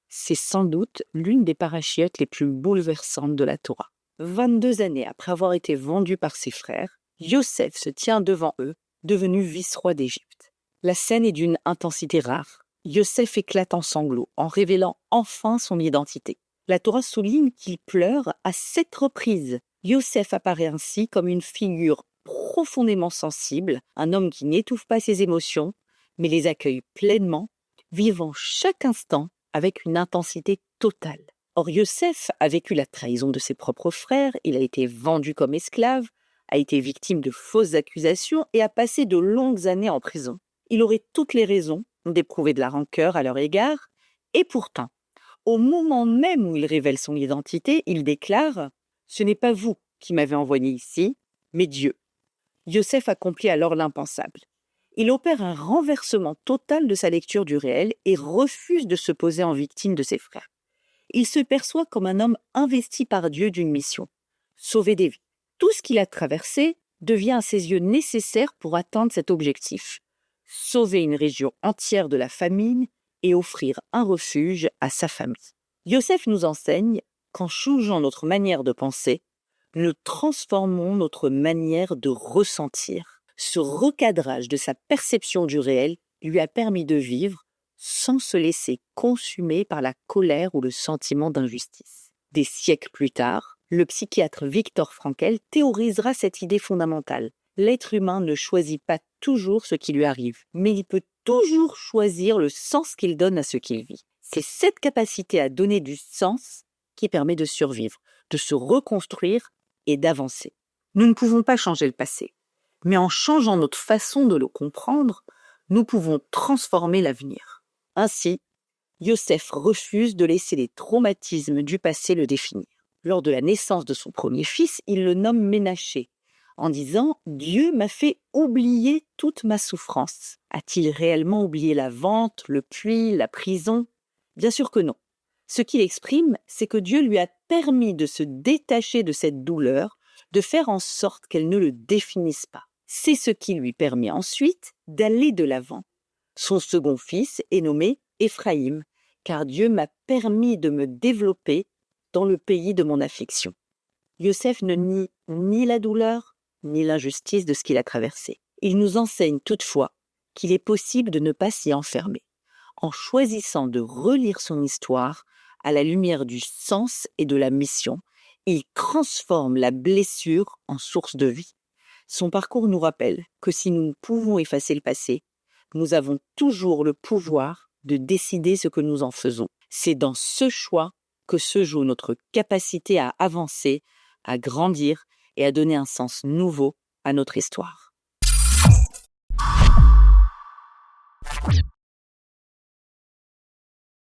C'est sans doute l'une des parachiotes les plus bouleversantes de la Torah. 22 années après avoir été vendu par ses frères, Yosef se tient devant eux, devenu vice-roi d'Égypte. La scène est d'une intensité rare. Yosef éclate en sanglots en révélant enfin son identité. La Torah souligne qu'il pleure à 7 reprises. Yosef apparaît ainsi comme une figure profondément sensible, un homme qui n'étouffe pas ses émotions, mais les accueille pleinement, vivant chaque instant avec une intensité totale. Or, Yosef a vécu la trahison de ses propres frères, il a été vendu comme esclave, a été victime de fausses accusations et a passé de longues années en prison. Il aurait toutes les raisons d'éprouver de la rancœur à leur égard, et pourtant, au moment même où il révèle son identité, il déclare « Ce n'est pas vous qui m'avez envoyé ici, mais Dieu ». Yosef accomplit alors l'impensable. Il opère un renversement total de sa lecture du réel et refuse de se poser en victime de ses frères. Il se perçoit comme un homme investi par Dieu d'une mission, sauver des vies. Tout ce qu'il a traversé devient à ses yeux nécessaire pour atteindre cet objectif, sauver une région entière de la famine et offrir un refuge à sa famille. Yosef nous enseigne qu'en changeant notre manière de penser, nous transformons notre manière de ressentir. Ce recadrage de sa perception du réel lui a permis de vivre sans se laisser consumer par la colère ou le sentiment d'injustice. Des siècles plus tard, le psychiatre Viktor Frankl théorisera cette idée fondamentale. L'être humain ne choisit pas toujours ce qui lui arrive, mais il peut toujours choisir le sens qu'il donne à ce qu'il vit. C'est cette capacité à donner du sens qui permet de survivre, de se reconstruire et d'avancer. Nous ne pouvons pas changer le passé, mais en changeant notre façon de le comprendre, nous pouvons transformer l'avenir. Ainsi, Yosef refuse de laisser les traumatismes du passé le définir. Lors de la naissance de son premier fils, il le nomme Ménaché, en disant « Dieu m'a fait oublier toute ma souffrance ». A-t-il réellement oublié la vente, le puits, la prison ? Bien sûr que non. Ce qu'il exprime, c'est que Dieu lui a permis de se détacher de cette douleur, de faire en sorte qu'elle ne le définisse pas. C'est ce qui lui permet ensuite d'aller de l'avant. Son second fils est nommé Éphraïm, car Dieu m'a permis de me développer dans le pays de mon affection. Yosef ne nie ni la douleur, ni l'injustice de ce qu'il a traversé. Il nous enseigne toutefois qu'il est possible de ne pas s'y enfermer, en choisissant de relire son histoire à la lumière du sens et de la mission. Il transforme la blessure en source de vie. Son parcours nous rappelle que si nous pouvons effacer le passé, nous avons toujours le pouvoir de décider ce que nous en faisons. C'est dans ce choix que se joue notre capacité à avancer, à grandir et à donner un sens nouveau à notre histoire.